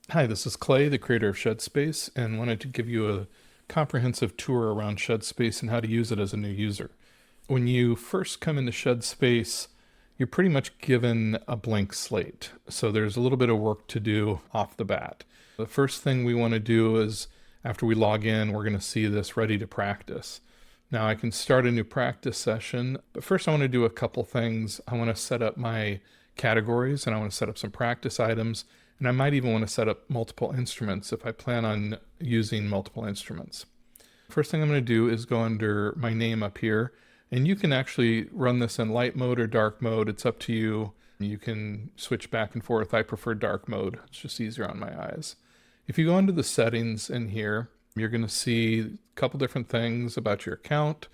Hi, this is Clay, the creator of ShedSpace, and wanted to give you a comprehensive tour around ShedSpace and how to use it as a new user. When you first come into ShedSpace, you're pretty much given a blank slate. So there's a little bit of work to do off the bat. The first thing we want to do is, after we log in, we're going to see this ready to practice. Now I can start a new practice session, but first I want to do a couple things. I want to set up my categories and I want to set up some practice items. And I might even want to set up multiple instruments if I plan on using multiple instruments. First thing I'm going to do is go under my name up here, and you can actually run this in light mode or dark mode. It's up to you. You can switch back and forth. I prefer dark mode. It's just easier on my eyes. If you go into the settings in here, you're going to see a couple different things about your account.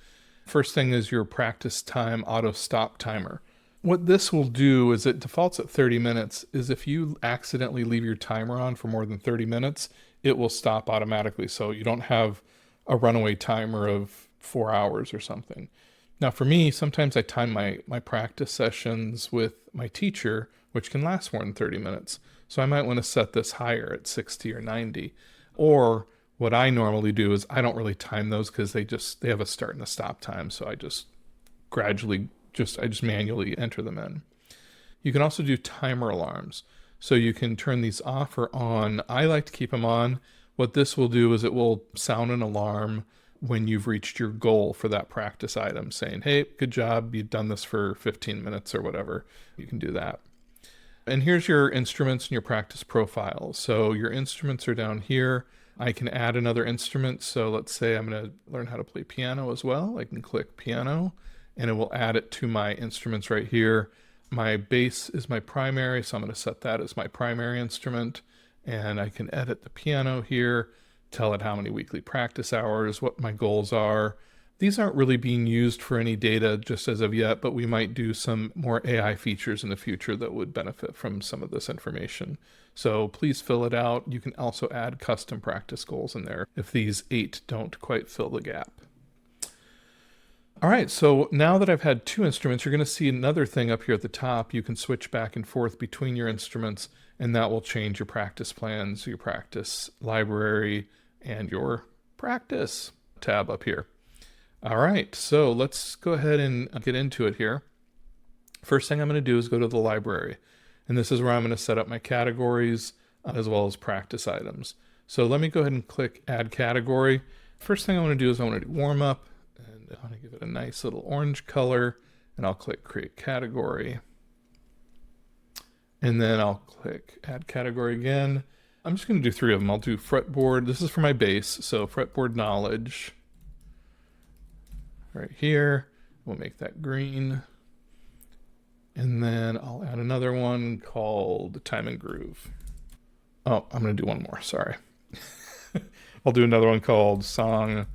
First thing is your practice time auto stop timer. What this will do is it defaults at 30 minutes, is if you accidentally leave your timer on for more than 30 minutes, it will stop automatically. So you don't have a runaway timer of 4 hours or something. Now for me, sometimes I time my practice sessions with my teacher, which can last more than 30 minutes. So I might want to set this higher at 60 or 90. Or what I normally do is I don't really time those because they have a start and a stop time. So I just gradually I just manually enter them in. You can also do timer alarms. So you can turn these off or on. I like to keep them on. What this will do is it will sound an alarm when you've reached your goal for that practice item, saying, hey, good job, you've done this for 15 minutes or whatever. You can do that. And here's your instruments and your practice profile. So your instruments are down here. I can add another instrument. So let's say I'm going to learn how to play piano as well. I can click piano, and it will add it to my instruments right here. My bass is my primary, so I'm going to set that as my primary instrument. And I can edit the piano here, tell it how many weekly practice hours, what my goals are. These aren't really being used for any data just as of yet, but we might do some more AI features in the future that would benefit from some of this information. So please fill it out. You can also add custom practice goals in there if these 8 don't quite fill the gap. All right, so now that I've had 2 instruments, you're going to see another thing up here at the top. You can switch back and forth between your instruments, and that will change your practice plans, your practice library, and your practice tab up here. All right, so let's go ahead and get into it here. First thing I'm going to do is go to the library, and this is where I'm going to set up my categories as well as practice items. So let me go ahead and click Add Category. First thing I want to do is I want to do Warm Up. I want to give it a nice little orange color, and I'll click Create Category. And then I'll click Add Category again. I'm just going to do 3 of them. I'll do Fretboard. This is for my bass, so Fretboard Knowledge. Right here. We'll make that green. And then I'll add another one called Time and Groove. Oh, I'm going to do one more. Sorry. I'll do another one called Song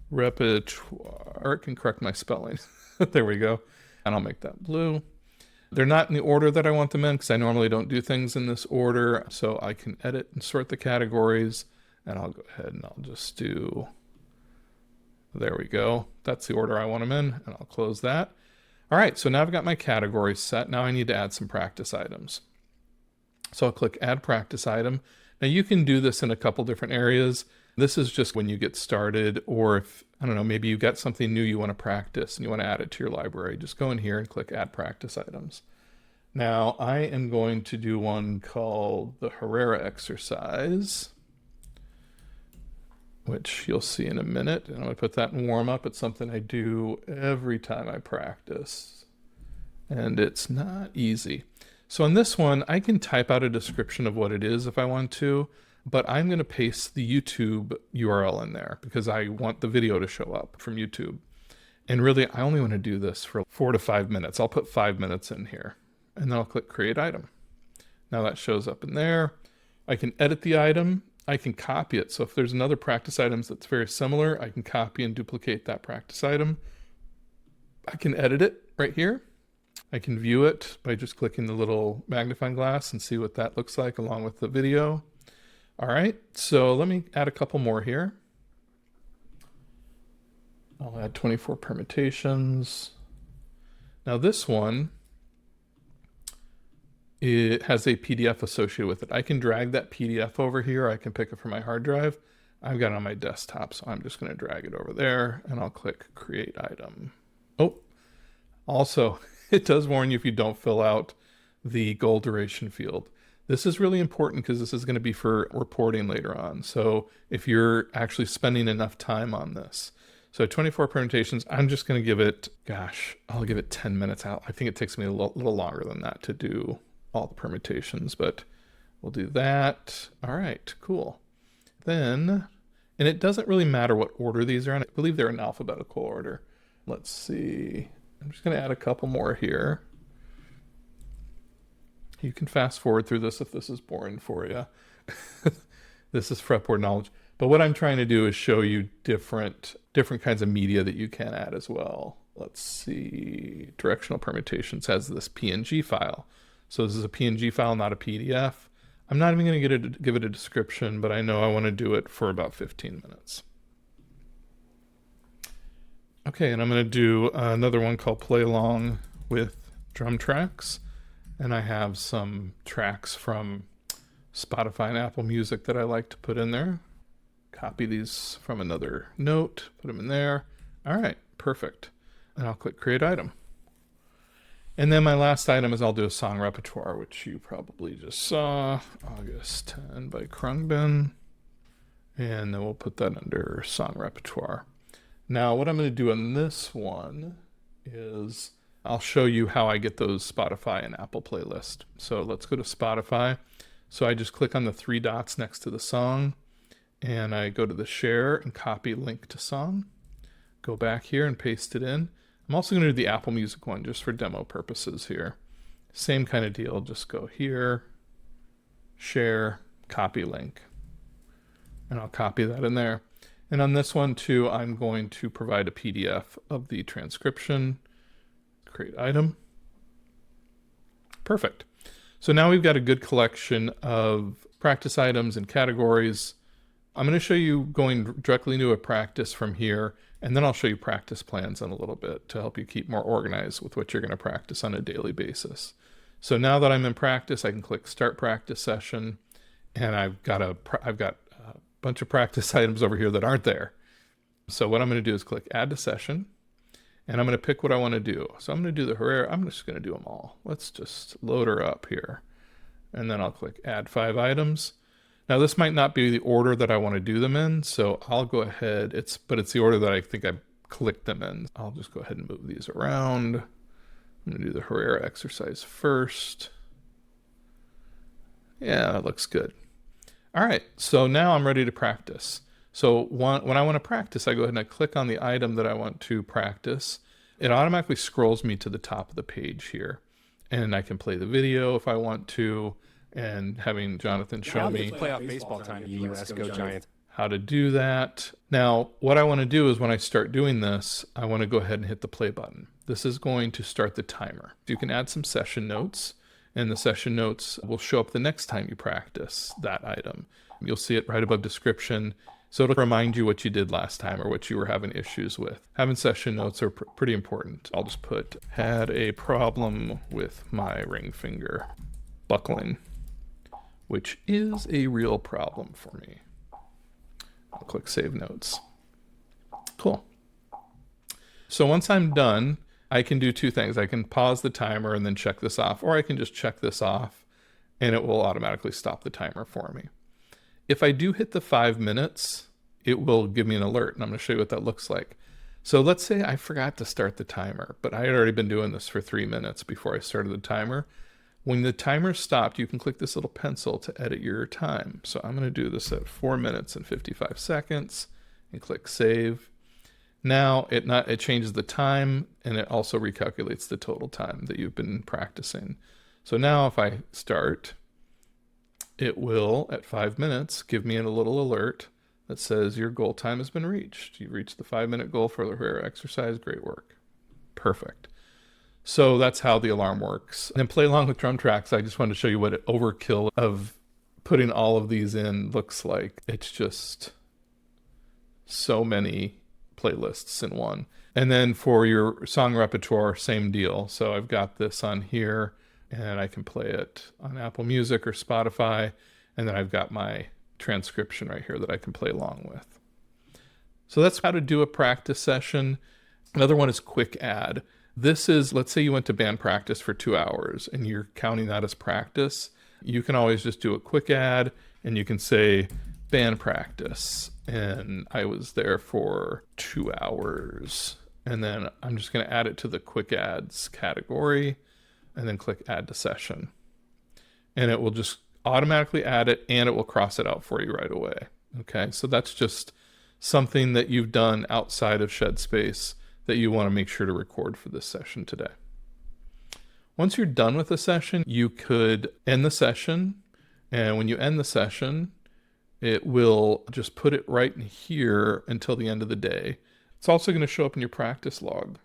Repertoire. It can correct my spelling. There we go. And I'll make that blue. They're not in the order that I want them in because I normally don't do things in this order. So I can edit and sort the categories. And I'll go ahead and I'll just do, there we go. That's the order I want them in. And I'll close that. All right, so now I've got my categories set. Now I need to add some practice items. So I'll click Add Practice Item. Now you can do this in a couple different areas. This is just when you get started, or if, I don't know, maybe you've got something new you want to practice and you want to add it to your library. Just go in here and click Add Practice Items. Now I am going to do one called the Herrera exercise, which you'll see in a minute. And I'm going to put that in warm up. It's something I do every time I practice, and it's not easy. So on this one, I can type out a description of what it is if I want to, but I'm going to paste the YouTube URL in there because I want the video to show up from YouTube. And really, I only want to do this for 4 to 5 minutes. I'll put 5 minutes in here, and then I'll click Create Item. Now that shows up in there. I can edit the item. I can copy it. So if there's another practice item that's very similar, I can copy and duplicate that practice item. I can edit it right here. I can view it by just clicking the little magnifying glass and see what that looks like along with the video. All right, so let me add a couple more here. I'll add 24 permutations. Now this one, it has a PDF associated with it. I can drag that PDF over here. I can pick it from my hard drive. I've got it on my desktop, so I'm just going to drag it over there, and I'll click Create Item. Oh, also, it does warn you if you don't fill out the goal duration field. This is really important because this is going to be for reporting later on. So if you're actually spending enough time on this. So 24 permutations, I'm just going to give it, gosh, I'll give it 10 minutes out. I think it takes me a little longer than that to do all the permutations, but we'll do that. All right, cool. Then, and it doesn't really matter what order these are in. I believe they're in alphabetical order. Let's see. I'm just going to add a couple more here. You can fast forward through this if this is boring for you. This is fretboard knowledge. But what I'm trying to do is show you different kinds of media that you can add as well. Let's see. Directional permutations has this PNG file. So this is a PNG file, not a PDF. I'm not even going to give it a description, but I know I want to do it for about 15 minutes. Okay, and I'm going to do another one called Play Along with Drum Tracks. And I have some tracks from Spotify and Apple Music that I like to put in there. Copy these from another note, put them in there. All right, perfect. And I'll click Create Item. And then my last item is I'll do a song repertoire, which you probably just saw. August 10 by Krungbin. And then we'll put that under song repertoire. Now what I'm going to do on this one is I'll show you how I get those Spotify and Apple playlist. So let's go to Spotify. So I just click on the three dots next to the song and I go to the share and copy link to song. Go back here and paste it in. I'm also going to do the Apple Music one just for demo purposes here. Same kind of deal. Just go here, share, copy link. And I'll copy that in there. And on this one too, I'm going to provide a PDF of the transcription. Create item. Perfect. So now we've got a good collection of practice items and categories. I'm going to show you going directly into a practice from here, and then I'll show you practice plans in a little bit to help you keep more organized with what you're going to practice on a daily basis. So now that I'm in practice, I can click Start Practice Session, and I've got a bunch of practice items over here that aren't there. So what I'm going to do is click Add to Session, and I'm going to pick what I want to do. So I'm going to do the Herrera. I'm just going to do them all. Let's just load her up here, and then I'll click Add 5 items. Now this might not be the order that I want to do them in, so I'll go ahead, but it's the order that I think I clicked them in. I'll just go ahead and move these around. I'm going to do the Herrera exercise first. Yeah, that looks good. All right, so now I'm ready to practice. So when I want to practice, I go ahead and I click on the item that I want to practice. It automatically scrolls me to the top of the page here, and I can play the video if I want to. And having Jonathan show me playoff baseball time, US Go Giants. How to do that. Now, what I want to do is when I start doing this, I want to go ahead and hit the play button. This is going to start the timer. You can add some session notes, and the session notes will show up the next time you practice that item. You'll see it right above description. So it'll remind you what you did last time or what you were having issues with. Having session notes are pretty important. I'll just put, had a problem with my ring finger buckling, which is a real problem for me. I'll click Save Notes. Cool. So once I'm done, I can do two things. I can pause the timer and then check this off, or I can just check this off and it will automatically stop the timer for me. If I do hit the 5 minutes, it will give me an alert, and I'm going to show you what that looks like. So let's say I forgot to start the timer, but I had already been doing this for 3 minutes before I started the timer. When the timer stopped, you can click this little pencil to edit your time. So I'm going to do this at 4 minutes and 55 seconds and click Save. Now it changes the time, and it also recalculates the total time that you've been practicing. So now if I start, it will, at 5 minutes, give me a little alert that says your goal time has been reached. You reached the 5-minute goal for the Herrera exercise. Great work. Perfect. So that's how the alarm works. And then Play Along with Drum Tracks, I just wanted to show you what an overkill of putting all of these in looks like. It's just so many playlists in one. And then for your song repertoire, same deal. So I've got this on here. and I can play it on Apple Music or Spotify. And then I've got my transcription right here that I can play along with. So that's how to do a practice session. Another one is quick add. This is, let's say you went to band practice for 2 hours and you're counting that as practice. You can always just do a quick add and you can say band practice. And I was there for 2 hours. And then I'm just going to add it to the quick adds category and then click add to session. And it will just automatically add it and it will cross it out for you right away. Okay, so that's just something that you've done outside of ShedSpace that you want to make sure to record for this session today. Once you're done with the session, you could end the session. And when you end the session, it will just put it right in here until the end of the day. It's also going to show up in your practice log.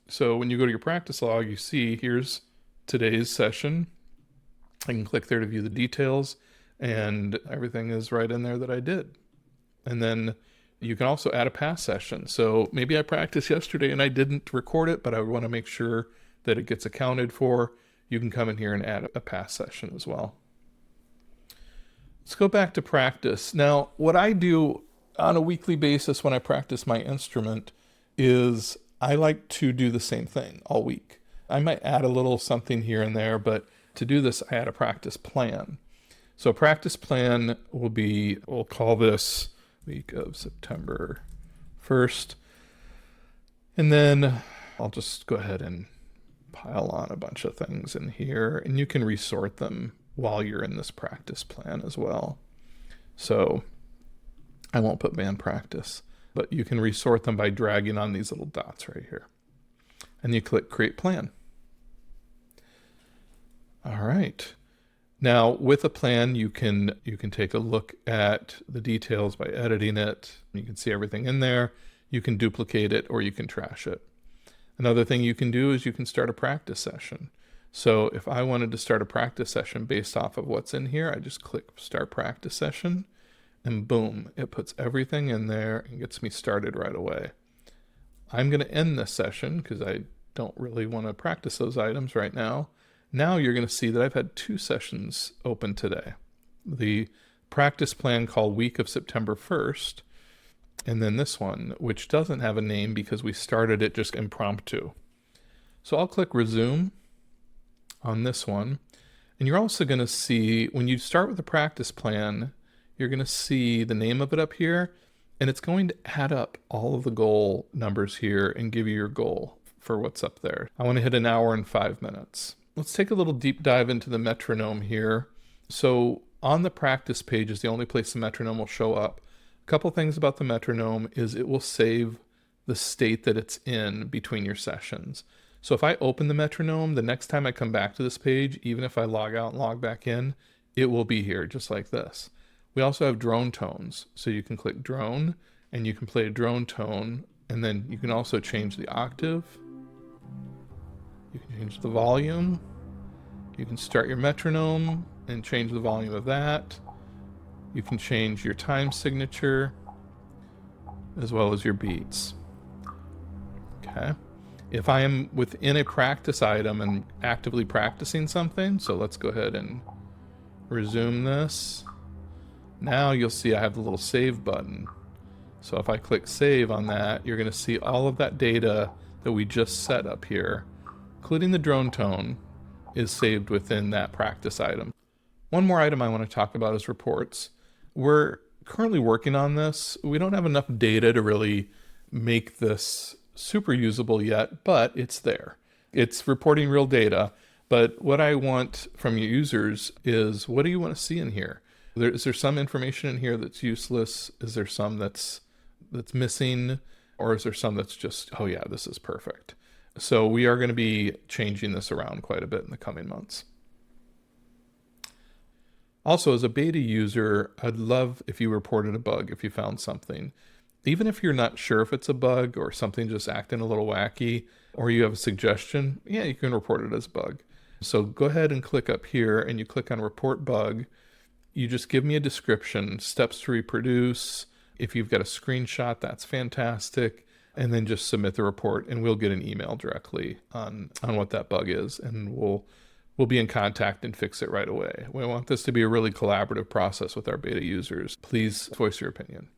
So when you go to your practice log, you see here's today's session. I can click there to view the details and everything is right in there that I did. And then you can also add a past session. So maybe I practiced yesterday and I didn't record it, but I want to make sure that it gets accounted for. You can come in here and add a past session as well. Let's go back to practice. Now, what I do on a weekly basis when I practice my instrument is I like to do the same thing all week. I might add a little something here and there, but to do this, I add a practice plan. So a practice plan will be, we'll call this week of September 1st. And then I'll just go ahead and pile on a bunch of things in here, and you can resort them while you're in this practice plan as well. So I won't put band practice, but you can resort them by dragging on these little dots right here. And you click create plan. All right. Now with a plan, you can take a look at the details by editing it. You can see everything in there. You can duplicate it or you can trash it. Another thing you can do is you can start a practice session. So if I wanted to start a practice session based off of what's in here, I just click start practice session and boom, it puts everything in there and gets me started right away. I'm going to end this session because I don't really want to practice those items right now. Now you're going to see that I've had 2 sessions open today. The practice plan called week of September 1st, and then this one, which doesn't have a name because we started it just impromptu. So I'll click resume on this one. And you're also going to see, when you start with the practice plan, you're going to see the name of it up here, and it's going to add up all of the goal numbers here and give you your goal for what's up there. I want to hit 1 hour and 5 minutes. Let's take a little deep dive into the metronome here. So on the practice page is the only place the metronome will show up. A couple things about the metronome is it will save the state that it's in between your sessions. So if I open the metronome, the next time I come back to this page, even if I log out and log back in, it will be here just like this. We also have drone tones. So you can click drone and you can play a drone tone, and then you can also change the octave. You can change the volume. You can start your metronome and change the volume of that. You can change your time signature as well as your beats. Okay. If I am within a practice item and actively practicing something, so let's go ahead and resume this. Now you'll see I have the little save button. So if I click save on that, you're going to see all of that data that we just set up here, including the drone tone, is saved within that practice item. One more item I want to talk about is reports. We're currently working on this. We don't have enough data to really make this super usable yet, but it's there. It's reporting real data. But what I want from your users is, what do you want to see in here? Is there some information in here that's useless? Is there some that's missing? Or is there some that's just, oh yeah, this is perfect? So we are going to be changing this around quite a bit in the coming months. Also, as a beta user, I'd love if you reported a bug, if you found something. Even if you're not sure if it's a bug or something just acting a little wacky, or you have a suggestion, yeah, you can report it as a bug. So go ahead and click up here and you click on report bug. You just give me a description, steps to reproduce. If you've got a screenshot, that's fantastic. And then just submit the report and we'll get an email directly on what that bug is. And we'll we'll be in contact and fix it right away. We want this to be a really collaborative process with our beta users. Please voice your opinion.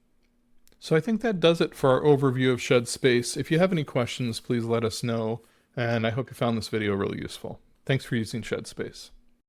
So I think that does it for our overview of ShedSpace. If you have any questions, please let us know. And I hope you found this video really useful. Thanks for using ShedSpace.